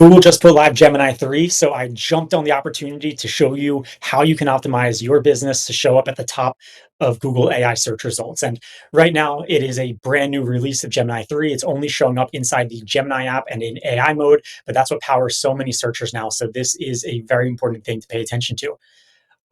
Google just put live Gemini 3, so I jumped on the opportunity to show you how you can optimize your business to show up at the top of Google AI search results. And right now, it is a brand new release of Gemini 3. It's only showing up inside the Gemini app and in AI mode, but that's what powers so many searchers now. So this is a very important thing to pay attention to.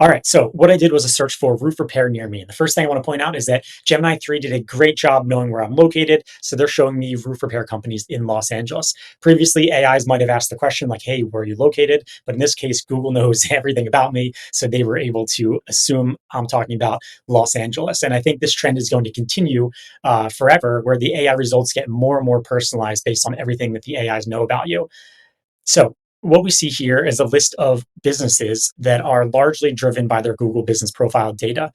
All right, so what I did was a search for roof repair near me. And the first thing I want to point out is that Gemini 3 did a great job knowing where I'm located. So they're showing me roof repair companies in Los Angeles. Previously, AIs might have asked the question like, hey, where are you located? But in this case, Google knows everything about me. So they were able to assume I'm talking about Los Angeles. And I think this trend is going to continue forever, where the AI results get more and more personalized based on everything that the AIs know about you. So what we see here is a list of businesses that are largely driven by their Google business profile data.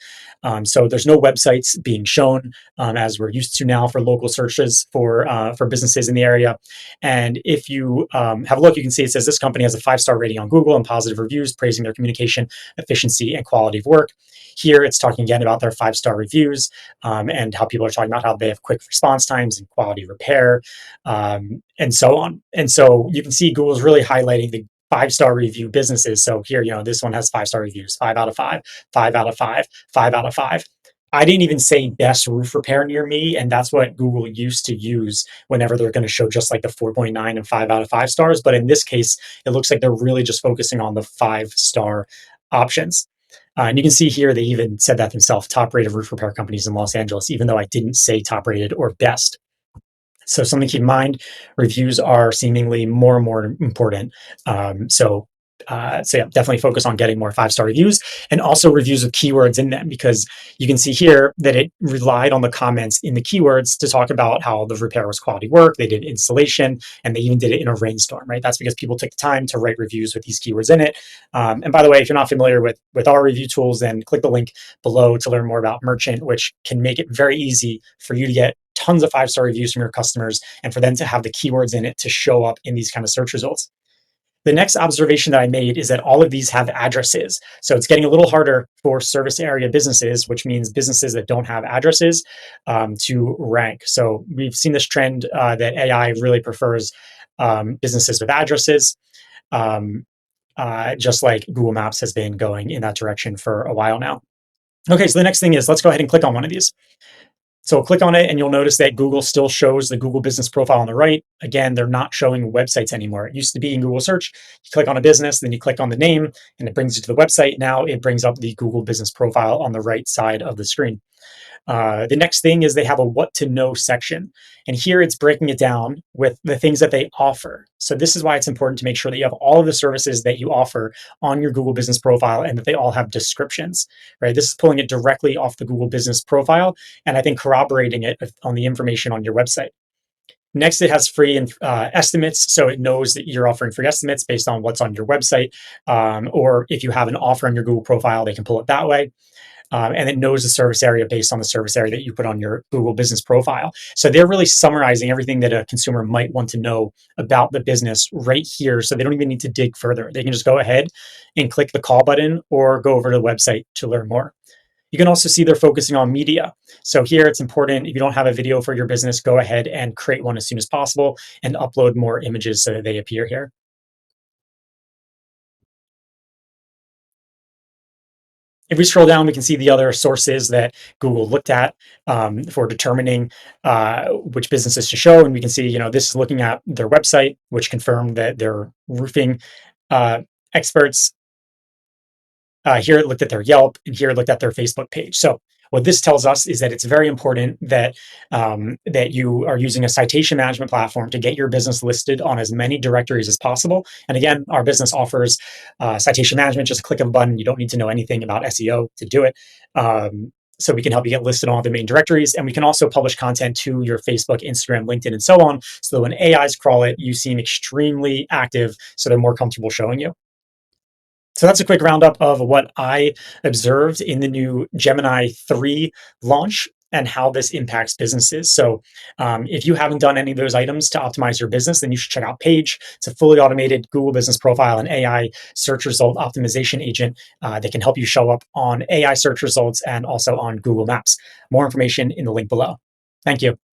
So there's no websites being shown as we're used to now for local searches for businesses in the area. And if you have a look, you can see it says this company has a 5-star rating on Google and positive reviews praising their communication, efficiency, and quality of work. Here it's talking again about their 5-star reviews and how people are talking about how they have quick response times and quality repair, and so on. And so you can see Google's really highlighting the 5-star review businesses. So here, this one has 5-star reviews, 5 out of 5, 5 out of 5, 5 out of 5. I didn't even say best roof repair near me. And that's what Google used to use whenever they're going to show just like the 4.9 and 5 out of 5 stars. But in this case, it looks like they're really just focusing on the 5-star options. And you can see here, they even said that themselves, top rated roof repair companies in Los Angeles, even though I didn't say top rated or best. So something to keep in mind, reviews are seemingly more and more important. So yeah, definitely focus on getting more 5-star reviews and also reviews with keywords in them, because you can see here that it relied on the comments in the keywords to talk about how the repair was quality work. They did installation and they even did it in a rainstorm, right? That's because people took the time to write reviews with these keywords in it. And by the way, if you're not familiar with our review tools, then click the link below to learn more about Merchant, which can make it very easy for you to get tons of 5-star reviews from your customers and for them to have the keywords in it to show up in these kind of search results. The next observation that I made is that all of these have addresses. So it's getting a little harder for service area businesses, which means businesses that don't have addresses, to rank. So we've seen this trend that AI really prefers businesses with addresses, um, just like Google Maps has been going in that direction for a while now. Okay, so the next thing is let's go ahead and click on one of these. So click on it and you'll notice that Google still shows the Google business profile on the right. Again, they're not showing websites anymore. It used to be in Google search, you click on a business, then you click on the name and it brings you to the website. Now it brings up the Google business profile on the right side of the screen. The next thing is they have a what to know section. And here it's breaking it down with the things that they offer. So this is why it's important to make sure that you have all of the services that you offer on your Google business profile and that they all have descriptions, right? This is pulling it directly off the Google business profile and I think corroborating it on the information on your website. Next, it has free estimates. So it knows that you're offering free estimates based on what's on your website. Or if you have an offer on your Google profile, they can pull it that way. And it knows the service area based on the service area that you put on your Google business profile. So they're really summarizing everything that a consumer might want to know about the business right here. So they don't even need to dig further. They can just go ahead and click the call button or go over to the website to learn more. You can also see they're focusing on media. So here it's important, if you don't have a video for your business, go ahead and create one as soon as possible and upload more images so that they appear here. If we scroll down, we can see the other sources that Google looked at for determining which businesses to show. And we can see, this is looking at their website, which confirmed that they're roofing uh, experts. Here it looked at their Yelp, and here it looked at their Facebook page. So what this tells us is that it's very important that that you are using a citation management platform to get your business listed on as many directories as possible. And again, our business offers citation management, just a click of a button. You don't need to know anything about SEO to do it. So we can help you get listed on all the main directories, and we can also publish content to your Facebook, Instagram, LinkedIn, and so on. So that when AIs crawl it, you seem extremely active, so they're more comfortable showing you. So that's a quick roundup of what I observed in the new Gemini 3 launch and how this impacts businesses. So, if you haven't done any of those items to optimize your business, then you should check out Paige. It's a fully automated Google business profile and AI search result optimization agent that can help you show up on AI search results and also on Google Maps. More information in the link below. Thank you.